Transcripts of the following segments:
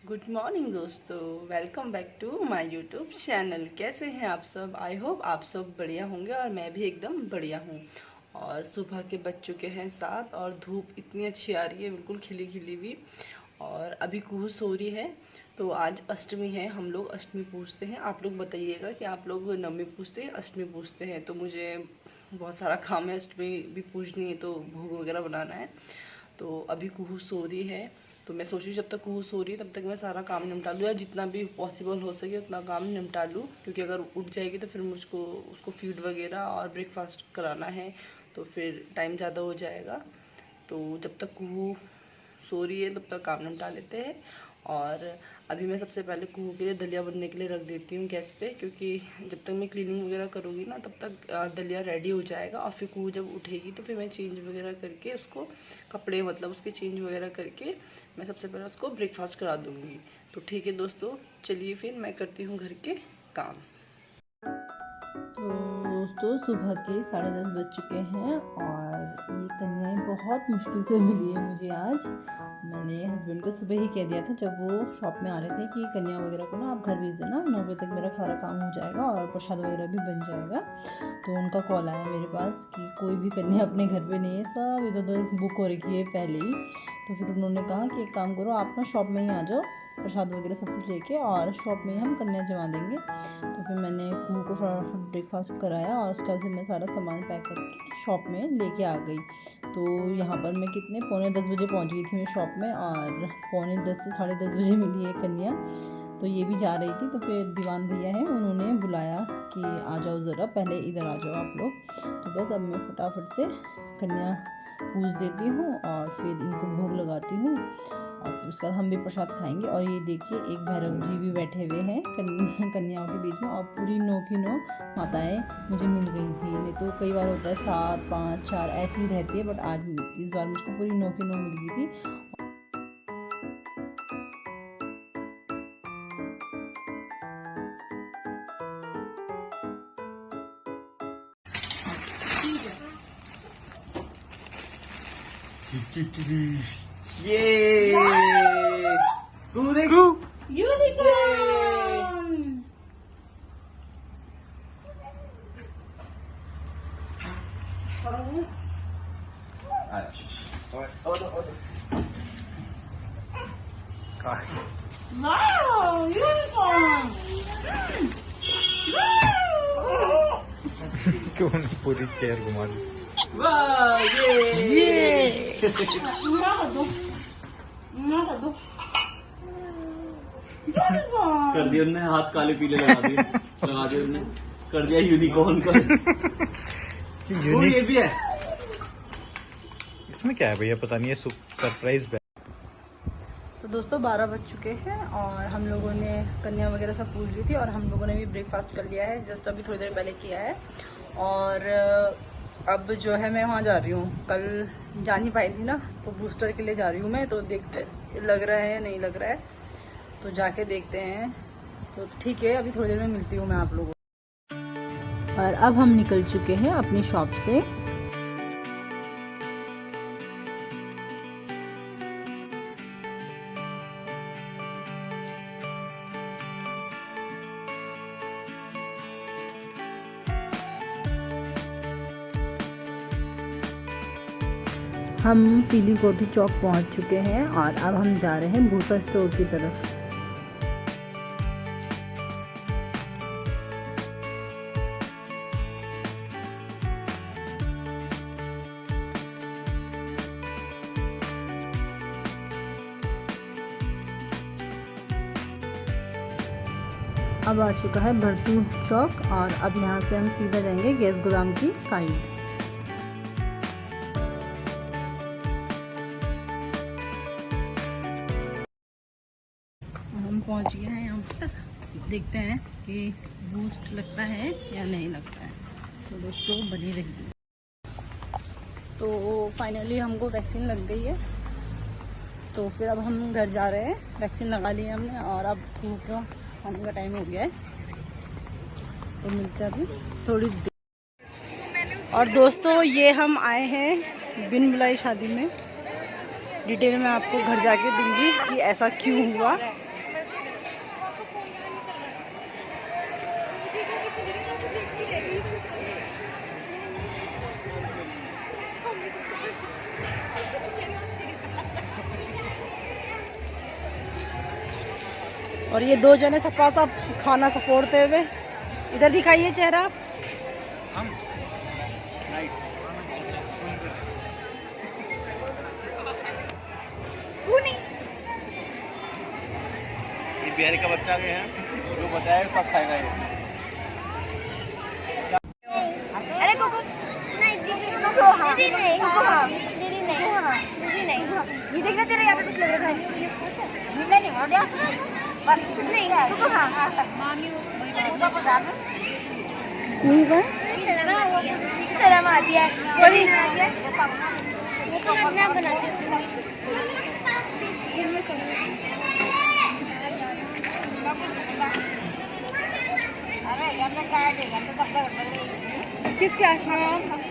Good morning दोस्तों, welcome back to my YouTube channel. कैसे हैं आप सब? आई होप आप सब बढ़िया होंगे और मैं भी एकदम बढ़िया हूँ। और सुबह के बज चुके हैं 7 और धूप इतनी अच्छी आ रही है, बिल्कुल खिली खिली हुई। और अभी कुहू सो रही है। तो आज अष्टमी है, हम लोग अष्टमी पूजते हैं। आप लोग बताइएगा कि आप लोग नवमी पूजते हैं, अष्टमी पूजते हैं? तो मुझे बहुत सारा काम है, अष्टमी भी पूजनी है तो भोग वगैरह बनाना है। तो अभी कुहू सो रही है, तो मैं सोच रही जब तक कुहू सो रही है तब तक मैं सारा काम निपटा लूँ, या जितना भी पॉसिबल हो सके उतना काम निपटा लूँ, क्योंकि अगर उठ जाएगी तो फिर मुझको उसको फीड वगैरह और ब्रेकफास्ट कराना है, तो फिर टाइम ज़्यादा हो जाएगा। तो जब तक कुहू सो रही है तब तक काम निपटा लेते हैं। और अभी मैं सबसे पहले कुहू के लिए दलिया बनने के लिए रख देती हूँ गैस पे, क्योंकि जब तक मैं क्लीनिंग वगैरह करूँगी ना तब तक दलिया रेडी हो जाएगा। और फिर कुहू जब उठेगी तो फिर मैं चेंज वगैरह करके उसको कपड़े मतलब उसके चेंज वगैरह करके मैं सबसे पहले उसको ब्रेकफास्ट करा दूँगी। तो ठीक है दोस्तों, चलिए फिर मैं करती हूँ घर के काम। तो दोस्तों सुबह के 10:30 बज चुके हैं और ये कन्याएं बहुत मुश्किल से मिली है मुझे आज। मैंने हस्बैंड को सुबह ही कह दिया था जब वो शॉप में आ रहे थे कि कन्या वगैरह को ना आप घर भेज देना, 9 बजे तक मेरा सारा काम हो जाएगा और प्रसाद वगैरह भी बन जाएगा। तो उनका कॉल आया मेरे पास कि कोई भी कन्या अपने घर पे नहीं है, सब इधर उधर बुक हो रखी है पहले ही। तो फिर उन्होंने कहा कि एक काम करो, आप ना शॉप में ही आ जाओ, प्रसाद वगैरह सब कुछ लेके, और शॉप में ही हम कन्या जमा देंगे। तो फिर मैंने कुहू को फटाफट ब्रेकफास्ट कराया और उसके बाद फिर मैं सारा सामान पैक करके शॉप में लेके आ गई। तो यहाँ पर मैं कितने 9:45 बजे पहुँच गई थी मैं शॉप में, और 9:45 से 10:30 बजे मिली है कन्या। तो ये भी जा रही थी, तो फिर दीवान भैया हैं उन्होंने बुलाया कि आ जाओ ज़रा, पहले इधर आ जाओ आप लोग। तो बस अब मैं फटाफट से कन्या पूज देती हूँ और फिर इनको भोग लगाती हूँ, और फिर उसके बाद हम भी प्रसाद खाएंगे। और ये देखिए एक भैरव जी भी बैठे हुए हैं कन्याओं के बीच में, और पूरी 9 की 9 माताएं मुझे मिल गई थी। नहीं तो कई बार होता है 7, 5, 4 ऐसी ही रहती है, बट आज इस बार मुझको पूरी 9 की 9 मिल गई थी। ये क्यों नहीं पूरी चेयर घुमा दी? कर दिया उन्होंने, हाथ काले पीले लगा दिए उन्होंने, कर दिया यूनिकॉर्न का। ये भी है इसमें क्या है भैया, पता नहीं है, सरप्राइज। तो दोस्तों 12 बज चुके हैं और हम लोगों ने कन्या वगैरह सब पूछ ली थी, और हम लोगों ने भी ब्रेकफास्ट कर लिया है, जस्ट अभी थोड़ी देर पहले किया है। और अब जो है मैं वहाँ जा रही हूँ, कल जा नहीं पाई थी ना, तो बूस्टर के लिए जा रही हूँ मैं। तो देखते लग रहा है नहीं लग रहा है, तो जाके देखते हैं। तो ठीक है, अभी थोड़ी देर में मिलती हूँ मैं आप लोगों को। और अब हम निकल चुके हैं अपनी शॉप से। हम पीली कोठी चौक पहुंच चुके हैं और अब हम जा रहे हैं भूसा स्टोर की तरफ। अब आ चुका है भरतू चौक, और अब यहाँ से हम सीधा जाएंगे गैस गोदाम की साइड। हम पहुंच गए हैं यहाँ पर, देखते हैं कि बूस्ट लगता है या नहीं लगता है। तो दोस्तों बनी रही। तो फाइनली हमको वैक्सीन लग गई है, तो फिर अब हम घर जा रहे हैं। वैक्सीन लगा ली है हमने, और अब धूप का खाने का टाइम हो गया है, तो मिलते हैं अभी थोड़ी देर। और दोस्तों ये हम आए हैं बिन बुलाई शादी में। डिटेल में आपको घर जाके दूंगी कि ऐसा क्यों हुआ। और ये दो जने सबका सब खाना सपोड़ते हुए। इधर दिखाइए चेहरा। ये बिहारी का बच्चा गया है, जो बताया सब खाएगा ये। अरे कोको नहीं, दीदी नहीं, दीदी नहीं, ये देखना तेरा यहाँ पे कुछ लग रहा है। नहीं हो गया नहीं है मामी वो बता दो शर्म आती है बोली वो तो अपना बनाती हूँ। अरे यहाँ का है यहाँ तो कपड़ा किस क्लास में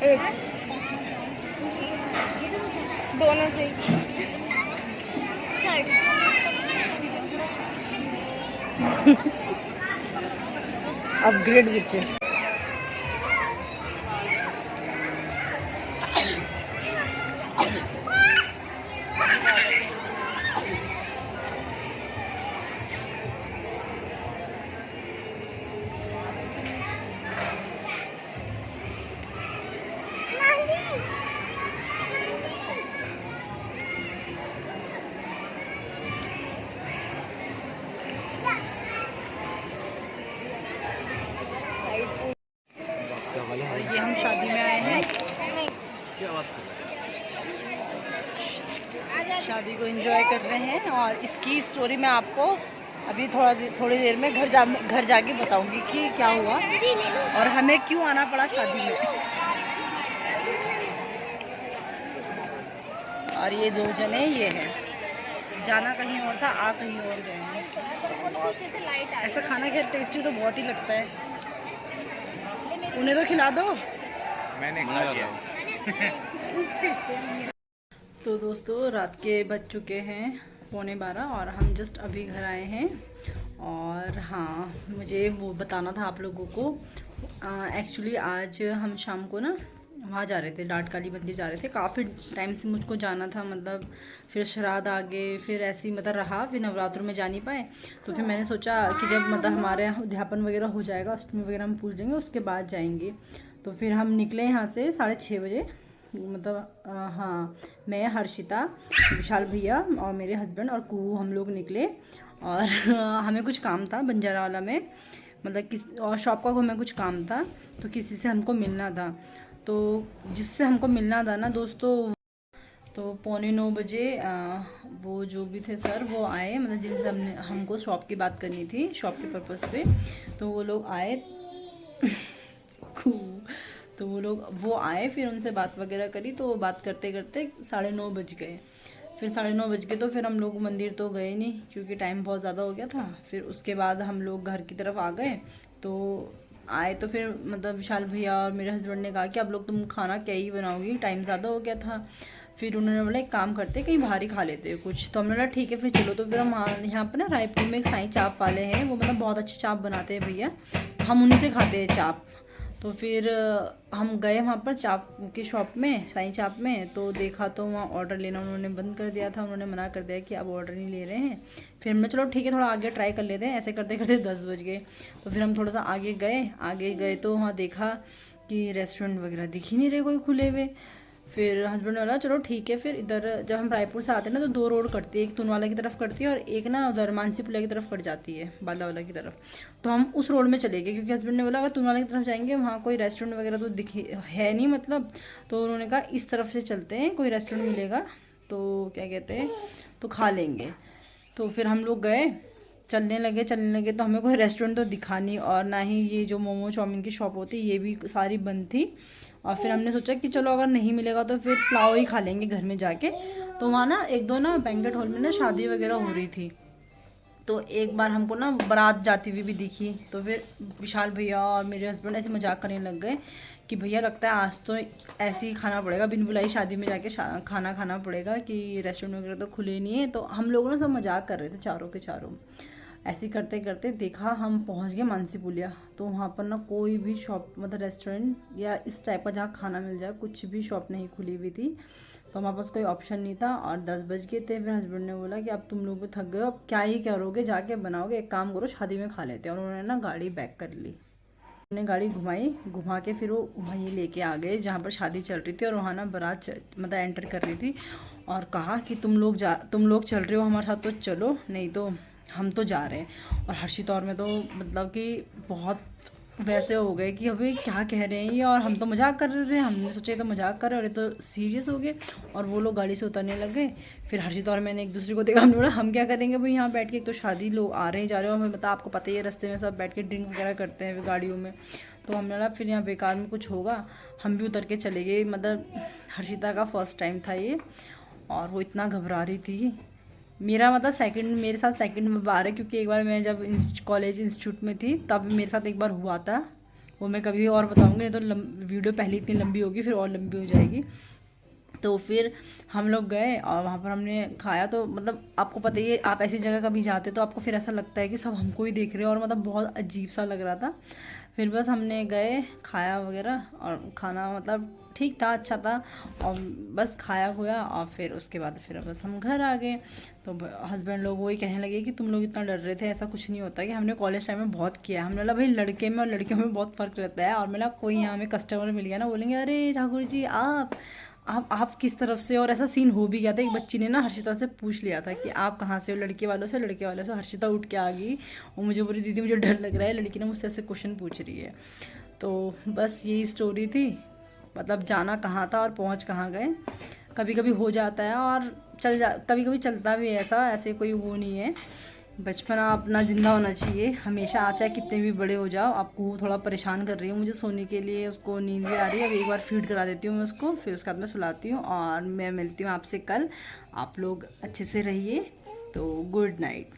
एक दोनों से अपग्रेड बच्चे। और ये हम शादी में आए हैं, शादी को एंजॉय कर रहे हैं। और इसकी स्टोरी मैं आपको अभी थोड़ी देर में घर जाके बताऊंगी कि क्या हुआ और हमें क्यों आना पड़ा शादी में। और ये दो जने ये हैं, जाना कहीं और था, आ कहीं और गए हैं। ऐसा खाना खैर टेस्टी तो बहुत ही लगता है। उन्हें तो खिला दो। मैंने खा लिया। तो दोस्तों रात के बज चुके हैं 11:15 और हम जस्ट अभी घर आए हैं। और हाँ, मुझे वो बताना था आप लोगों को। एक्चुअली आज हम शाम को ना वहाँ जा रहे थे, डाट काली मंदिर जा रहे थे। काफ़ी टाइम से मुझको जाना था, मतलब फिर श्राद्ध आ गए, फिर ऐसे ही मतलब रहा, फिर नवरात्र में जा नहीं पाए। तो फिर मैंने सोचा कि जब मतलब हमारे यहाँ उद्यापन वगैरह हो जाएगा, अष्टमी वगैरह हम पूछ लेंगे, उसके बाद जाएंगे। तो फिर हम निकले यहाँ से 6:30 बजे, मतलब हाँ, मैं, हर्षिता, विशाल भैया और मेरे हस्बैंड और कू हम लोग निकले। और हमें कुछ काम था बंजारा वाला में, मतलब और शॉप का हमें कुछ काम था, तो किसी से हमको मिलना था। तो जिससे हमको मिलना था ना दोस्तों, तो 8:45 बजे वो जो भी थे सर वो आए, मतलब जिनसे हमको शॉप की बात करनी थी, शॉप के पर्पज़ पे। तो वो लोग आए तो वो आए, फिर उनसे बात वगैरह करी। तो बात करते करते 9:30 बज गए। फिर 9:30 बज गए तो फिर हम लोग मंदिर तो गए नहीं, क्योंकि टाइम बहुत ज़्यादा हो गया था। फिर उसके बाद हम लोग घर की तरफ आ गए। तो आए तो फिर मतलब विशाल भैया और मेरे हस्बैंड ने कहा कि अब लोग तुम खाना क्या ही बनाओगी, टाइम ज़्यादा हो गया था। फिर उन्होंने बोला एक काम करते कहीं बाहर ही खा लेते हैं कुछ। तो हमने बोला ठीक है फिर चलो। तो फिर हम यहाँ पर ना रायपुर में एक साईं चाप वाले हैं, वो मतलब बहुत अच्छे चाप बनाते हैं भैया, हम उन्हीं से खाते हैं चाप। तो फिर हम गए वहाँ पर चाप की शॉप में, साईं चाप में। तो देखा तो वहाँ ऑर्डर लेना उन्होंने बंद कर दिया था, उन्होंने मना कर दिया कि अब ऑर्डर नहीं ले रहे हैं। फिर हमने चलो ठीक है थोड़ा आगे ट्राई कर लेते हैं। ऐसे करते करते 10 बज गए। तो फिर हम थोड़ा सा आगे गए तो वहाँ देखा कि रेस्टोरेंट वगैरह दिख ही नहीं रहे कोई खुले हुए। फिर हस्बैंड वाला चलो ठीक है। फिर इधर जब हम रायपुर से आते हैं ना तो 2 रोड कटती है, एक तुनवाला की तरफ कटती है और एक ना उधर मानसी पुलिया की तरफ कट जाती है, बालावाला की तरफ। तो हम उस रोड में चले गए, क्योंकि हस्बैंड ने बोला अगर तुनवाला की तरफ जाएंगे वहाँ कोई रेस्टोरेंट वगैरह तो दिखे है नहीं, मतलब। तो उन्होंने कहा इस तरफ से चलते हैं, कोई रेस्टोरेंट मिलेगा तो क्या कहते हैं तो खा लेंगे। तो फिर हम लोग गए, चलने लगे तो हमें कोई रेस्टोरेंट तो दिखा नहीं, और ना ही ये जो मोमो चाउमीन की शॉप होती ये भी सारी बंद थी। और फिर हमने सोचा कि चलो अगर नहीं मिलेगा तो फिर पुलाव ही खा लेंगे घर में जाके। तो वहाँ ना 1-2 ना बैंक्वेट हॉल में ना शादी वगैरह हो रही थी। तो एक बार हमको ना बारात जाती हुई भी दिखी। तो फिर विशाल भैया और मेरे हस्बैंड ऐसे मजाक करने लग गए कि भैया लगता है आज तो ऐसे ही खाना पड़ेगा, बिन बुलाई शादी में जाके खाना खाना पड़ेगा, कि रेस्टोरेंट वगैरह तो खुले नहीं है। तो हम लोग ना सब मजाक कर रहे थे चारों के चारों। ऐसे करते करते देखा हम पहुंच गए मानसी पुलिया। तो वहाँ पर ना कोई भी शॉप, मतलब रेस्टोरेंट या इस टाइप का जहाँ खाना मिल जाए, कुछ भी शॉप नहीं खुली हुई थी। तो हमारे पास कोई ऑप्शन नहीं था और 10 बज गए थे। फिर हस्बैंड ने बोला कि अब तुम लोग भी थक गए हो, अब क्या ही करोगे, जाके बनाओगे, एक काम करो शादी में खा लेते हैं। और उन्होंने ना गाड़ी बैक कर ली, उन्होंने गाड़ी घुमा के फिर वो वहीं लेके आ गए जहाँ पर शादी चल रही थी। और वहाँ ना बारात मतलब एंटर कर रही थी और कहा कि तुम लोग चल रहे हो हमारे साथ तो चलो, नहीं तो हम तो जा रहे हैं। और हर्षित और मैं तो मतलब कि बहुत वैसे हो गए कि अभी क्या कह रहे हैं ये, और हम तो मजाक कर रहे थे, हमने सोचा तो मजाक कर रहे और ये तो सीरियस हो गए। और वो लोग गाड़ी से उतरने लग गए। फिर हर्षित और मैंने एक दूसरे को देखा, हमने बोला हम क्या करेंगे भाई यहाँ बैठ के, एक तो शादी लोग आ रहे हैं जा रहे हो, हमें बता, आपको पता ही है रास्ते में सब बैठ के ड्रिंक वगैरह करते हैं गाड़ियों में। तो हमने बोला फिर यहाँ बेकार में कुछ होगा, हम भी उतर के चले गए। मतलब हर्षिता का फर्स्ट टाइम था ये और वो इतना घबरा रही थी। मेरा मतलब मेरे साथ सेकंड बार है, क्योंकि एक बार मैं जब कॉलेज इंस्टीट्यूट में थी तब मेरे साथ एक बार हुआ था, वो मैं कभी और बताऊंगी, नहीं तो वीडियो पहले इतनी लंबी होगी फिर और लंबी हो जाएगी। तो फिर हम लोग गए और वहाँ पर हमने खाया। तो मतलब आपको पता ही है, आप ऐसी जगह कभी जाते तो आपको फिर ऐसा लगता है कि सब हमको ही देख रहे हैं और मतलब बहुत अजीब सा लग रहा था। फिर बस हमने गए, खाया वगैरह, और खाना मतलब ठीक था, अच्छा था, और बस खाया हुआ। और फिर उसके बाद फिर बस हम घर आ गए। तो हस्बैंड लोग वही कहने लगे कि तुम लोग इतना डर रहे थे, ऐसा कुछ नहीं होता, कि हमने कॉलेज टाइम में बहुत किया। हमने बोला भाई लड़के में और लड़कियों में बहुत फ़र्क रहता है। और मतलब कोई यहाँ हमें कस्टमर मिल गया ना, बोलेंगे अरे ठाकुर जी आप किस तरफ से। और ऐसा सीन हो भी गया था, एक बच्ची ने ना हर्षिता से पूछ लिया था कि आप कहाँ से हो, लड़के वालों से लड़के वालों से। हर्षिता उठ के आ गई और मुझे बोली दीदी मुझे डर लग रहा है, लड़की ने मुझसे ऐसे क्वेश्चन पूछ रही है। तो बस यही स्टोरी थी, मतलब जाना कहाँ था और पहुँच कहाँ गए। कभी कभी हो जाता है और कभी कभी चलता भी है ऐसे कोई वो नहीं है। बचपना अपना ज़िंदा होना चाहिए हमेशा। आप चाहे कितने भी बड़े हो जाओ, आपको थोड़ा परेशान कर रही हूँ मुझे सोने के लिए, उसको नींद भी आ रही है। अब एक बार फीड करा देती हूँ मैं उसको, फिर उसके बाद मैं सुलाती हूँ। और मैं मिलती हूँ आपसे कल। आप लोग अच्छे से रहिए, तो गुड नाइट।